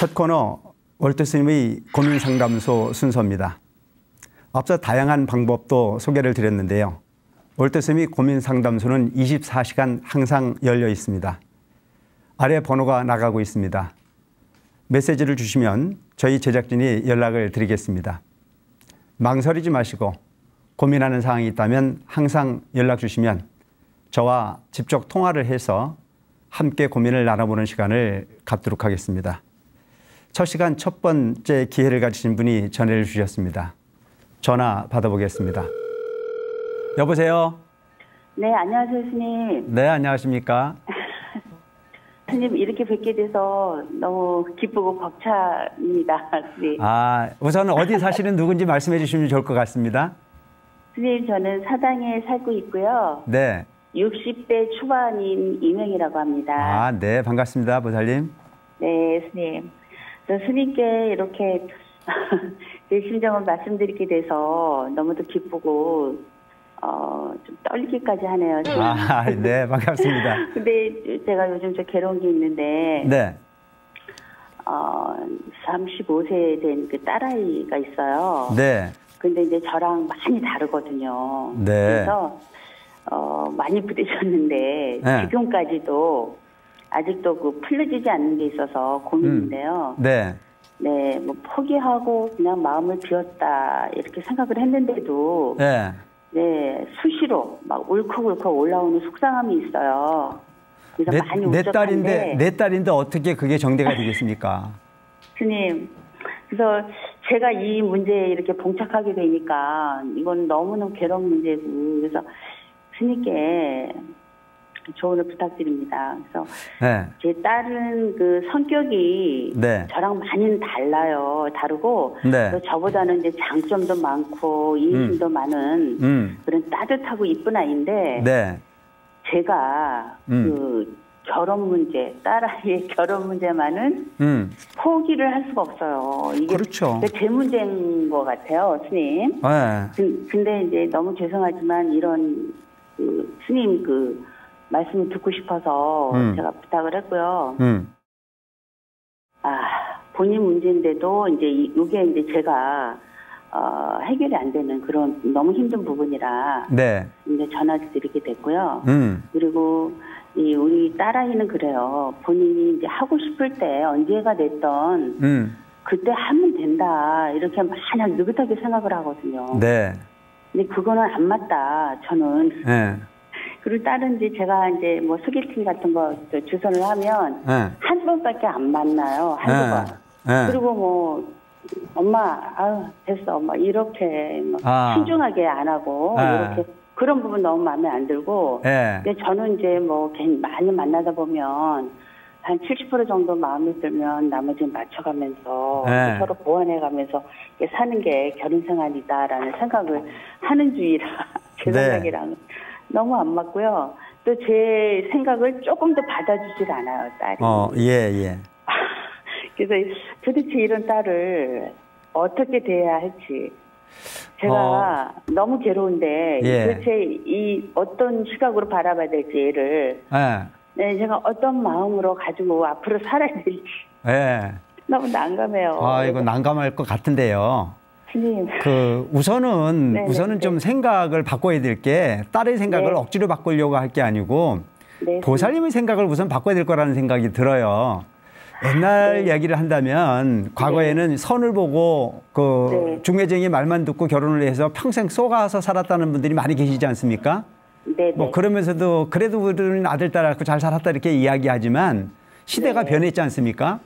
첫 코너 월드 스님의 고민상담소 순서입니다. 앞서 다양한 방법도 소개를 드렸는데요. 월드 스님의 고민상담소는 24시간 항상 열려 있습니다. 아래 번호가 나가고 있습니다. 메시지를 주시면 저희 제작진이 연락을 드리겠습니다. 망설이지 마시고 고민하는 사항이 있다면 항상 연락 주시면 저와 직접 통화를 해서 함께 고민을 나눠보는 시간을 갖도록 하겠습니다. 첫 시간 첫 번째 기회를 가지신 분이 전화를 주셨습니다. 전화 받아보겠습니다. 여보세요? 네, 안녕하세요, 스님. 네, 안녕하십니까? 스님, 이렇게 뵙게 돼서 너무 기쁘고 벅찹니다, 스님. 우선 어디 사시는 누군지 말씀해 주시면 좋을 것 같습니다. 스님, 저는 사당에 살고 있고요. 네. 60대 초반인 이명이라고 합니다. 네, 반갑습니다, 보살님. 네, 스님. 저 스님께 이렇게 제 심정을 말씀드리게 돼서 너무도 기쁘고 좀 떨리기까지 하네요. 네, 반갑습니다. 근데 제가 요즘 좀 괴로운 게 있는데 네. 35세 된 그 딸아이가 있어요. 네. 근데 이제 저랑 많이 다르거든요. 네. 그래서 많이 부딪혔는데 네. 지금까지도 아직도 그 풀려지지 않는 게 있어서 고민인데요. 네. 네, 뭐 포기하고 그냥 마음을 비웠다 이렇게 생각을 했는데도 네. 네, 수시로 막 울컥울컥 올라오는 속상함이 있어요. 그래서 많이 울적한데 내 딸인데 어떻게 그게 정대가 되겠습니까? 스님, 그래서 제가 이 문제에 이렇게 봉착하게 되니까 이건 너무너무 괴로운 문제고 그래서 스님께 조언을 부탁드립니다. 그래서 네. 제 딸은 그 성격이 네. 저랑 많이는 다르고 네. 또 저보다는 이제 장점도 많고 인심도 많은 그런 따뜻하고 이쁜 아이인데 네. 제가 그 결혼 문제, 딸아이의 결혼 문제만은 포기를 할 수가 없어요. 이게 그렇죠. 제 문제인 것 같아요, 스님. 네. 근데 이제 너무 죄송하지만 이런 그 스님 그 말씀을 듣고 싶어서 제가 부탁을 했고요. 본인 문제인데도 이제 이게 이제 제가 해결이 안 되는 그런 너무 힘든 부분이라 네. 이제 전화를 드리게 됐고요. 그리고 우리 딸아이는 그래요. 본인이 이제 하고 싶을 때 언제가 됐던 그때 하면 된다 이렇게 마냥 느긋하게 생각을 하거든요. 네. 근데 그거는 안 맞다. 저는. 네. 그리고 다른 이제 제가 이제 뭐 소개팅 같은 거 주선을 하면 한두 번밖에 안 만나요. 한두 번. 그리고 뭐 엄마 됐어 엄마 이렇게 뭐 신중하게 안 하고 이렇게 그런 부분 너무 마음에 안 들고 근데 저는 이제 뭐 많이 만나다 보면 한 70% 정도 마음에 들면 나머지는 맞춰가면서 서로 보완해가면서 사는 게 결혼 생활이다라는 생각을 하는 주의라 제 생각이랑 너무 안 맞고요. 또 제 생각을 조금 더 받아주질 않아요, 딸이. 예. 그래서 도대체 이런 딸을 어떻게 대해야 할지 제가 너무 괴로운데 도대체 이 어떤 시각으로 바라봐야 될지 얘를 네, 제가 어떤 마음으로 가지고 앞으로 살아야 될지 너무 난감해요. 이거 난감할 것 같은데요. 스님. 우선은 좀 생각을 바꿔야 될 게 딸의 생각을 억지로 바꾸려고 할 게 아니고 보살님의 생각을 우선 바꿔야 될 거라는 생각이 들어요. 옛날 이야기를 한다면 과거에는 선을 보고 중매쟁이 말만 듣고 결혼을 해서 평생 쏘가서 살았다는 분들이 많이 계시지 않습니까? 뭐 그러면서도 그래도 우리는 아들 딸 낳고 잘 살았다 이렇게 이야기하지만 시대가 변했지 않습니까?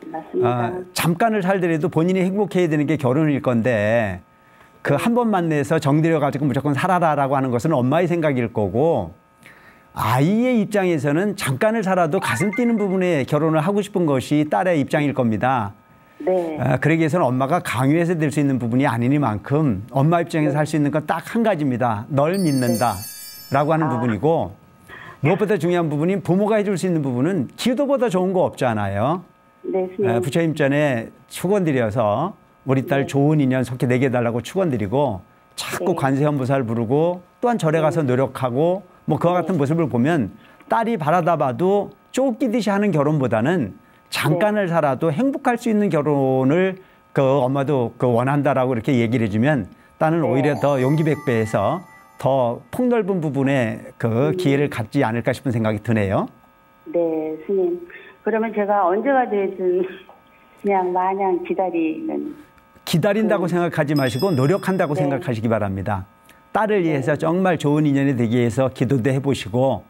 맞습니다. 잠깐을 살더라도 본인이 행복해야 되는 게 결혼일 건데 그 한 번 만나서 정들여 가지고 무조건 살아라라고 하는 것은 엄마의 생각일 거고 아이의 입장에서는 잠깐을 살아도 가슴 뛰는 부분에 결혼을 하고 싶은 것이 딸의 입장일 겁니다. 그러기 위해서는 엄마가 강요해서 될 수 있는 부분이 아니니만큼 엄마 입장에서 할 수 있는 건 딱 한 가지입니다. 널 믿는다 라고 하는 부분이고 무엇보다 중요한 부분이 부모가 해줄 수 있는 부분은 기도보다 좋은 거 없잖아요. 부처님 전에 축원드려서 우리 딸 좋은 인연 속히 내게 해달라고 축원드리고 자꾸 관세음보살 부르고 또한 절에 가서 노력하고 뭐 그와 같은 모습을 보면 딸이 바라다 봐도 쫓기듯이 하는 결혼보다는 잠깐을 살아도 행복할 수 있는 결혼을 그 엄마도 그 원한다라고 이렇게 얘기를 해주면 딸은 오히려 더 용기백배해서 더 폭넓은 부분에 그 기회를 갖지 않을까 싶은 생각이 드네요. 네, 스님. 그러면 제가 언제가 되든 그냥 마냥 기다린다고 생각하지 마시고 노력한다고 생각하시기 바랍니다. 딸을 위해서 정말 좋은 인연이 되기 위해서 기도도 해보시고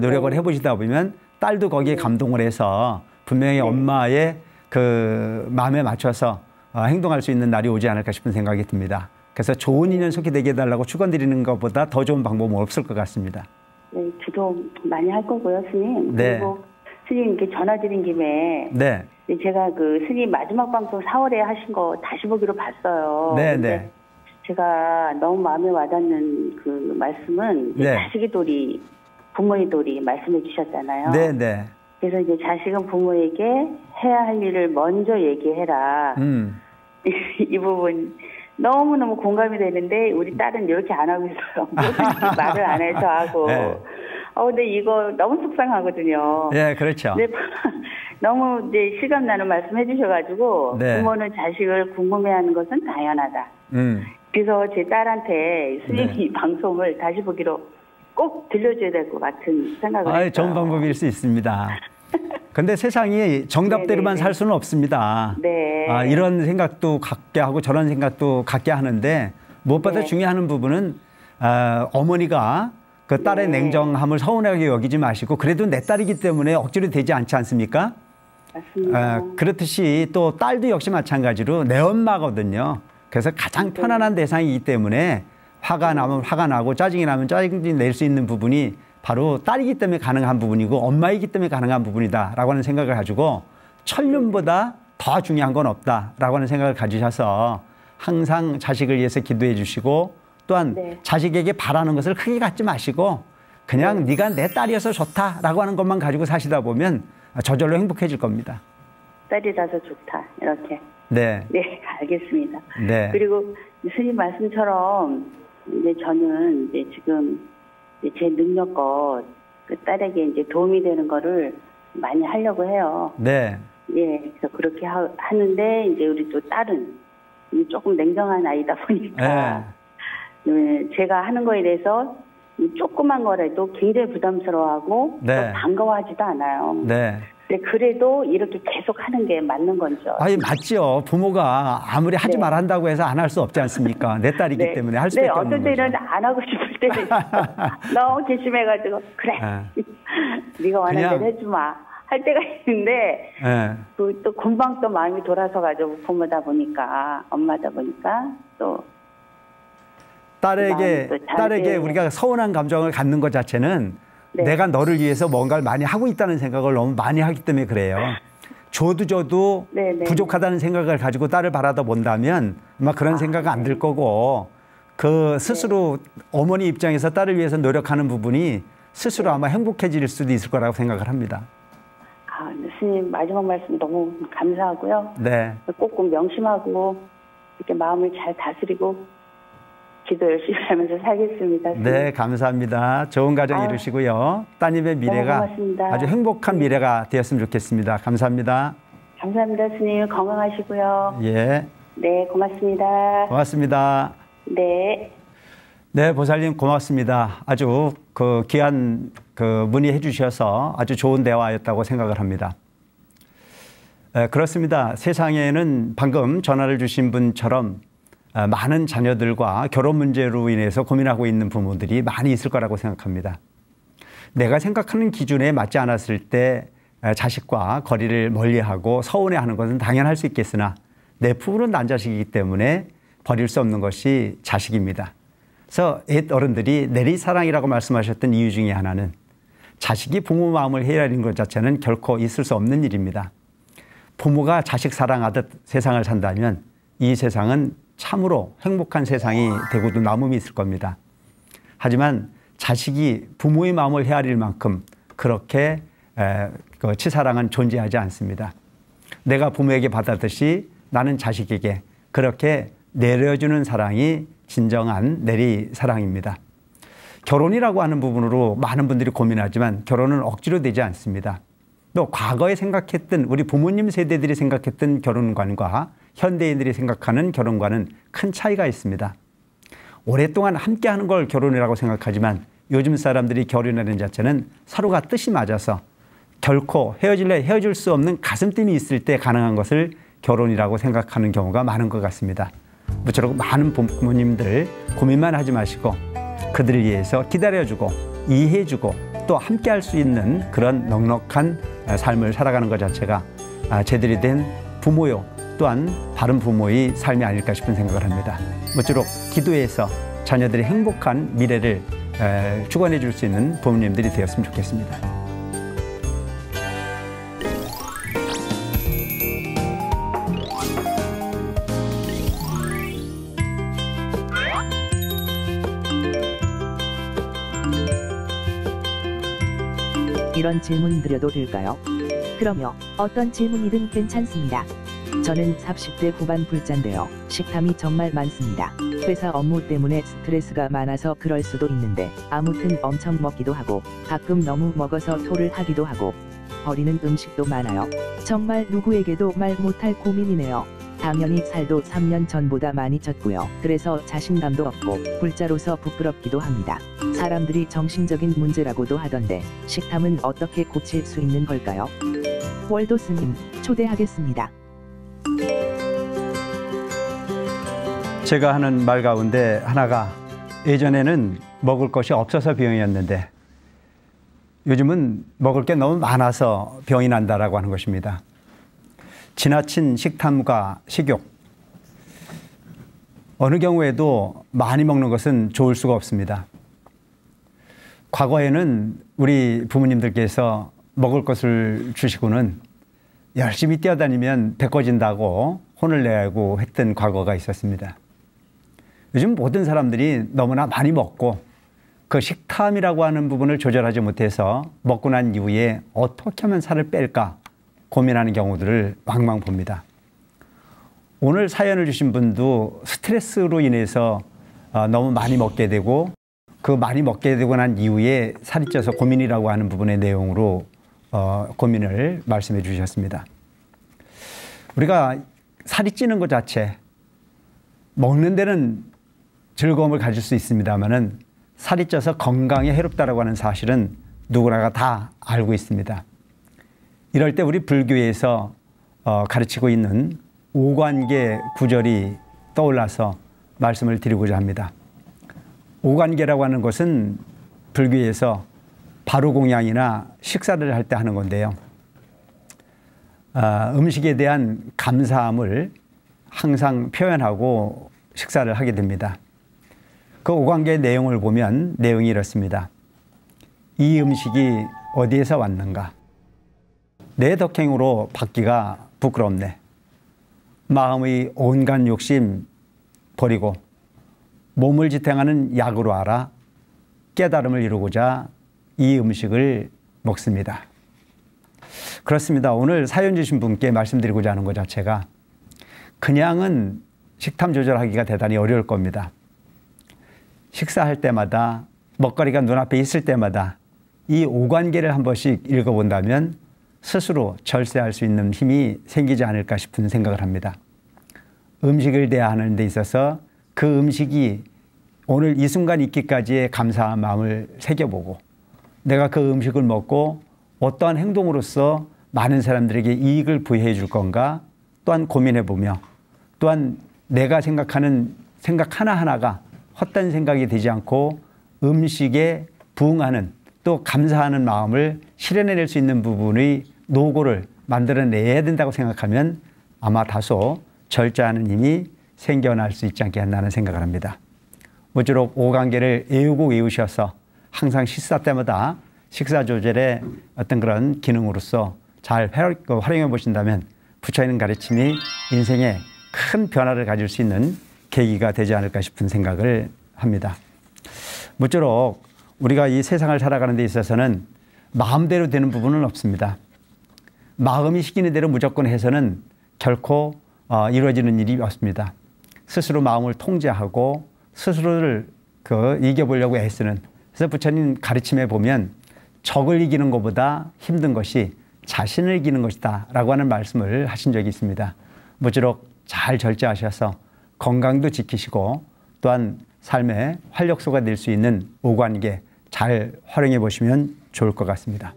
노력을 해보시다 보면 딸도 거기에 감동을 해서 분명히 엄마의 그 마음에 맞춰서 행동할 수 있는 날이 오지 않을까 싶은 생각이 듭니다. 그래서 좋은 인연 속에 되게 해달라고 축원드리는 것보다 더 좋은 방법은 없을 것 같습니다. 네, 기도 많이 할 거고요, 스님. 네. 그리고 스님 이렇게 전화드린 김에 네. 제가 그 스님 마지막 방송 4월에 하신 거 다시 보기로 봤어요. 네, 네. 제가 너무 마음에 와닿는 그 말씀은 자식의 도리, 부모의 도리 말씀해 주셨잖아요. 네, 네. 그래서 이제 자식은 부모에게 해야 할 일을 먼저 얘기해라. 이 부분 너무너무 공감이 되는데 우리 딸은 이렇게 안 하고 있어요. 뭐든지 말을 안 해서 하고. 네. 근데 이거 너무 속상하거든요. 네, 그렇죠. 네, 너무 이제 실감 나는 말씀 해주셔가지고 부모는 자식을 궁금해하는 것은 당연하다. 그래서 제 딸한테 스님이 방송을 다시 보기로 꼭 들려줘야 될 것 같은 생각을 했어요. 좋은 방법일 수 있습니다. 근데 세상이 정답대로만 살 수는 없습니다. 네. 이런 생각도 갖게 하고 저런 생각도 갖게 하는데 무엇보다 중요한 부분은 어머니가 그 딸의 냉정함을 서운하게 여기지 마시고 그래도 내 딸이기 때문에 억지로 되지 않지 않습니까? 맞습니다. 그렇듯이 또 딸도 역시 마찬가지로 내 엄마거든요. 그래서 가장 편안한 대상이기 때문에 화가 나면 화가 나고 짜증이 나면 짜증이 낼 수 있는 부분이 바로 딸이기 때문에 가능한 부분이고 엄마이기 때문에 가능한 부분이다라고 하는 생각을 가지고 천륜보다 더 중요한 건 없다라고 하는 생각을 가지셔서 항상 자식을 위해서 기도해 주시고 또한 자식에게 바라는 것을 크게 갖지 마시고 그냥 네가 내 딸이어서 좋다라고 하는 것만 가지고 사시다 보면 저절로 행복해질 겁니다. 딸이라서 좋다 이렇게. 네. 네, 알겠습니다. 네. 그리고 스님 말씀처럼 이제 저는 이제 지금 제 능력껏 그 딸에게 이제 도움이 되는 거를 많이 하려고 해요. 네. 예, 그래서 그렇게 하는데 이제 우리 또 딸은 조금 냉정한 아이다 보니까 제가 하는 거에 대해서 조그만 거라도 굉장히 부담스러워하고 또 반가워하지도 않아요. 네. 근데 그래도 이렇게 계속 하는 게 맞는 건죠. 맞죠. 부모가 아무리 하지 말한다고 해서 안 할 수 없지 않습니까? 내 딸이기 때문에 할 수밖에 없는 거죠. 어떤 때는 안 하고 싶을 때는 너무 괘씸해가지고 그래 네가 원하는 대로 해주마 할 때가 있는데 또 금방 또 마음이 돌아서가지고 부모다 보니까 엄마다 보니까 또 딸에게 우리가 서운한 감정을 갖는 것 자체는 내가 너를 위해서 뭔가를 많이 하고 있다는 생각을 너무 많이 하기 때문에 그래요. 줘도 부족하다는 생각을 가지고 딸을 바라다 본다면 아마 그런 생각은 안 들 거고 그 스스로 어머니 입장에서 딸을 위해서 노력하는 부분이 스스로 아마 행복해질 수도 있을 거라고 생각을 합니다. 스님 마지막 말씀 너무 감사하고요. 네. 꼭꼭 명심하고 이렇게 마음을 잘 다스리고 기도 열심히 하면서 살겠습니다. 스님. 네, 감사합니다. 좋은 가정 이루시고요. 따님의 미래가 아주 행복한 미래가 되었으면 좋겠습니다. 감사합니다. 감사합니다, 스님. 건강하시고요. 예. 네, 고맙습니다. 고맙습니다. 네. 네, 보살님 고맙습니다. 아주 그 귀한 그 문의해 주셔서 아주 좋은 대화였다고 생각을 합니다. 그렇습니다. 세상에는 방금 전화를 주신 분처럼 많은 자녀들과 결혼 문제로 인해서 고민하고 있는 부모들이 많이 있을 거라고 생각합니다. 내가 생각하는 기준에 맞지 않았을 때 자식과 거리를 멀리하고 서운해하는 것은 당연할 수 있겠으나 내 부모는 남자식이기 때문에 버릴 수 없는 것이 자식입니다. 그래서 옛 어른들이 내리사랑이라고 말씀하셨던 이유 중에 하나는 자식이 부모 마음을 헤아리는 것 자체는 결코 있을 수 없는 일입니다. 부모가 자식 사랑하듯 세상을 산다면 이 세상은 참으로 행복한 세상이 되고도 남음이 있을 겁니다. 하지만 자식이 부모의 마음을 헤아릴 만큼 그렇게 그 치사랑은 존재하지 않습니다. 내가 부모에게 받았듯이 나는 자식에게 그렇게 내려주는 사랑이 진정한 내리사랑입니다. 결혼이라고 하는 부분으로 많은 분들이 고민하지만 결혼은 억지로 되지 않습니다. 또 과거에 생각했던 우리 부모님 세대들이 생각했던 결혼관과 현대인들이 생각하는 결혼관은 큰 차이가 있습니다. 오랫동안 함께하는 걸 결혼이라고 생각하지만 요즘 사람들이 결혼이라는 자체는 서로가 뜻이 맞아서 결코 헤어질래 헤어질 수 없는 가슴팀이 있을 때 가능한 것을 결혼이라고 생각하는 경우가 많은 것 같습니다. 모쪼록 많은 부모님들 고민만 하지 마시고 그들을 위해서 기다려주고 이해해주고 또 함께할 수 있는 그런 넉넉한 삶을 살아가는 것 자체가 제대로 된 부모요 또한 바른 부모의 삶이 아닐까 싶은 생각을 합니다. 모쪼록 기도해서 자녀들의 행복한 미래를 축원해 줄 수 있는 부모님들이 되었으면 좋겠습니다. 이런 질문 드려도 될까요? 그럼요. 어떤 질문이든 괜찮습니다. 저는 40대 후반 불자인데요. 식탐이 정말 많습니다. 회사 업무 때문에 스트레스가 많아서 그럴 수도 있는데 아무튼 엄청 먹기도 하고 가끔 너무 먹어서 토를 하기도 하고 버리는 음식도 많아요. 정말 누구에게도 말 못할 고민이네요. 당연히 살도 3년 전보다 많이 쪘고요. 그래서 자신감도 없고 불자로서 부끄럽기도 합니다. 사람들이 정신적인 문제라고도 하던데 식탐은 어떻게 고칠 수 있는 걸까요? 월도 스님 초대하겠습니다. 제가 하는 말 가운데 하나가 예전에는 먹을 것이 없어서 병이었는데 요즘은 먹을 게 너무 많아서 병이 난다라고 하는 것입니다. 지나친 식탐과 식욕, 어느 경우에도 많이 먹는 것은 좋을 수가 없습니다. 과거에는 우리 부모님들께서 먹을 것을 주시고는 열심히 뛰어다니면 배 꺼진다고 혼을 내고 했던 과거가 있었습니다. 요즘 모든 사람들이 너무나 많이 먹고 그 식탐이라고 하는 부분을 조절하지 못해서 먹고 난 이후에 어떻게 하면 살을 뺄까 고민하는 경우들을 왕왕 봅니다. 오늘 사연을 주신 분도 스트레스로 인해서 너무 많이 먹게 되고 그 많이 먹게 되고 난 이후에 살이 쪄서 고민이라고 하는 부분의 내용으로 고민을 말씀해 주셨습니다. 우리가 살이 찌는 것 자체 먹는 데는 즐거움을 가질 수 있습니다만은 살이 쪄서 건강에 해롭다라고 하는 사실은 누구나가 다 알고 있습니다. 이럴 때 우리 불교에서 가르치고 있는 오관계 구절이 떠올라서 말씀을 드리고자 합니다. 오관계라고 하는 것은 불교에서 바로공양이나 식사를 할 때 하는 건데요. 음식에 대한 감사함을 항상 표현하고 식사를 하게 됩니다. 그 오관계의 내용을 보면 내용이 이렇습니다. 이 음식이 어디에서 왔는가? 내 덕행으로 받기가 부끄럽네. 마음의 온갖 욕심 버리고 몸을 지탱하는 약으로 알아 깨달음을 이루고자 이 음식을 먹습니다. 그렇습니다. 오늘 사연 주신 분께 말씀드리고자 하는 것 자체가 그냥은 식탐 조절하기가 대단히 어려울 겁니다. 식사할 때마다 먹거리가 눈앞에 있을 때마다 이 오관계를 한 번씩 읽어본다면 스스로 절세할 수 있는 힘이 생기지 않을까 싶은 생각을 합니다. 음식을 대하는 데 있어서 그 음식이 오늘 이 순간 있기까지의 감사한 마음을 새겨보고 내가 그 음식을 먹고 어떠한 행동으로서 많은 사람들에게 이익을 부여해 줄 건가 또한 고민해보며 또한 내가 생각하는 생각 하나하나가 헛된 생각이 되지 않고 음식에 부응하는 또 감사하는 마음을 실현해낼 수 있는 부분의 노고를 만들어내야 된다고 생각하면 아마 다소 절제하는 힘이 생겨날 수 있지 않겠나는 생각을 합니다. 모쪼록 오관계를 외우셔서 항상 식사 때마다 식사 조절의 어떤 그런 기능으로서 잘 활용해 보신다면 부처님 가르침이 인생에 큰 변화를 가질 수 있는 계기가 되지 않을까 싶은 생각을 합니다. 모쪼록 우리가 이 세상을 살아가는 데 있어서는 마음대로 되는 부분은 없습니다. 마음이 시키는 대로 무조건 해서는 결코 이루어지는 일이 없습니다. 스스로 마음을 통제하고 스스로를 이겨보려고 애쓰는, 그래서 부처님 가르침에 보면 적을 이기는 것보다 힘든 것이 자신을 이기는 것이다 라고 하는 말씀을 하신 적이 있습니다. 모쪼록 잘 절제하셔서 건강도 지키시고 또한 삶의 활력소가 될 수 있는 오관계 잘 활용해 보시면 좋을 것 같습니다.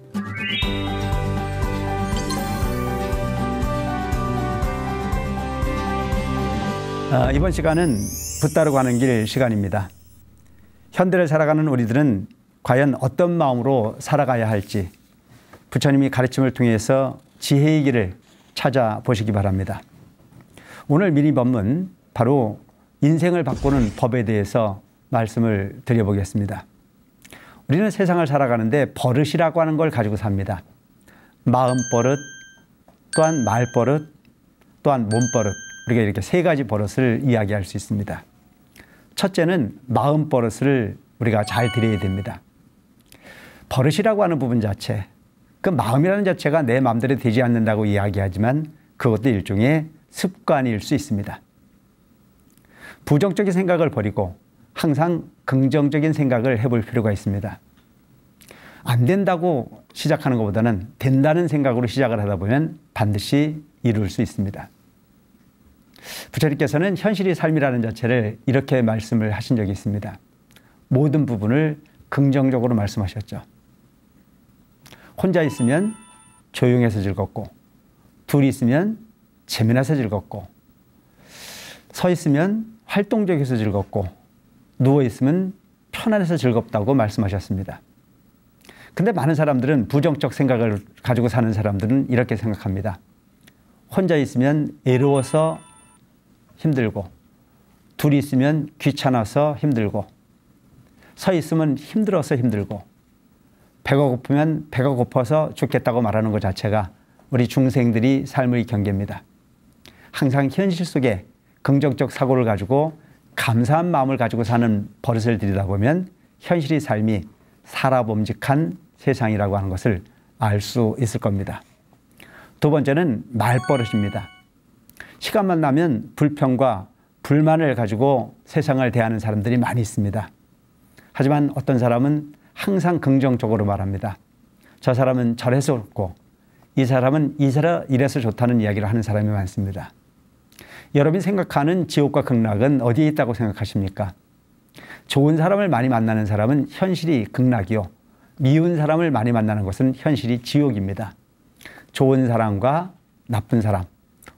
이번 시간은 붓다로 가는 길 시간입니다. 현대를 살아가는 우리들은 과연 어떤 마음으로 살아가야 할지 부처님이 가르침을 통해서 지혜의 길을 찾아보시기 바랍니다. 오늘 미니 법문 바로 인생을 바꾸는 법에 대해서 말씀을 드려보겠습니다. 우리는 세상을 살아가는데 버릇이라고 하는 걸 가지고 삽니다. 마음버릇, 또한 말버릇, 또한 몸버릇. 우리가 이렇게 세 가지 버릇을 이야기할 수 있습니다. 첫째는 마음버릇을 우리가 잘 들여야 됩니다. 버릇이라고 하는 부분 자체, 그 마음이라는 자체가 내 마음대로 되지 않는다고 이야기하지만 그것도 일종의 습관일 수 있습니다. 부정적인 생각을 버리고 항상 긍정적인 생각을 해볼 필요가 있습니다. 안 된다고 시작하는 것보다는 된다는 생각으로 시작을 하다 보면 반드시 이룰 수 있습니다. 부처님께서는 현실이 삶이라는 자체를 이렇게 말씀을 하신 적이 있습니다. 모든 부분을 긍정적으로 말씀하셨죠. 혼자 있으면 조용해서 즐겁고, 둘이 있으면 재미나서 즐겁고, 서 있으면 활동적이어서 즐겁고, 누워 있으면 편안해서 즐겁다고 말씀하셨습니다. 근데 많은 사람들은 부정적 생각을 가지고 사는 사람들은 이렇게 생각합니다. 혼자 있으면 외로워서 힘들고, 둘이 있으면 귀찮아서 힘들고, 서 있으면 힘들어서 힘들고, 배가 고프면 배가 고파서 죽겠다고 말하는 것 자체가 우리 중생들이 삶의 경계입니다. 항상 현실 속에 긍정적 사고를 가지고 감사한 마음을 가지고 사는 버릇을 들여다보면 현실의 삶이 살아봄직한 세상이라고 하는 것을 알 수 있을 겁니다. 두 번째는 말버릇입니다. 시간만 나면 불평과 불만을 가지고 세상을 대하는 사람들이 많이 있습니다. 하지만 어떤 사람은 항상 긍정적으로 말합니다. 저 사람은 저래서 좋고 이 사람은 이래서 좋다는 이야기를 하는 사람이 많습니다. 여러분이 생각하는 지옥과 극락은 어디에 있다고 생각하십니까? 좋은 사람을 많이 만나는 사람은 현실이 극락이요, 미운 사람을 많이 만나는 것은 현실이 지옥입니다. 좋은 사람과 나쁜 사람,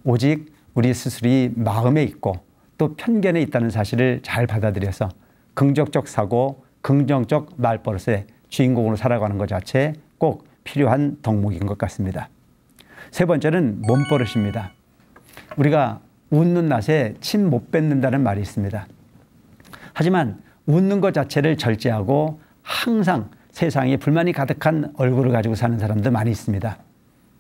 오직 우리 스스로의 마음에 있고 또 편견에 있다는 사실을 잘 받아들여서 긍정적 사고, 긍정적 말버릇의 주인공으로 살아가는 것 자체 꼭 필요한 덕목인 것 같습니다. 세 번째는 몸버릇입니다. 우리가 웃는 낯에 침 못 뱉는다는 말이 있습니다. 하지만 웃는 것 자체를 절제하고 항상 세상에 불만이 가득한 얼굴을 가지고 사는 사람도 많이 있습니다.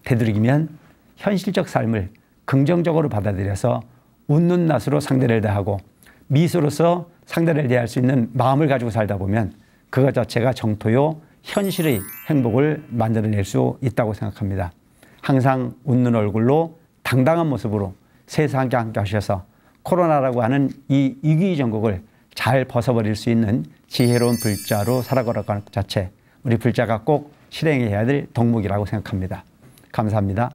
되도록이면 현실적 삶을 긍정적으로 받아들여서 웃는 낯으로 상대를 대하고 미소로서 상대를 대할 수 있는 마음을 가지고 살다 보면 그것 자체가 정토요 현실의 행복을 만들어낼 수 있다고 생각합니다. 항상 웃는 얼굴로 당당한 모습으로 세상과 함께 하셔서 코로나라고 하는 이 위기 전국을 잘 벗어버릴 수 있는 지혜로운 불자로 살아가는 것 자체, 우리 불자가 꼭 실행해야 될 덕목이라고 생각합니다. 감사합니다.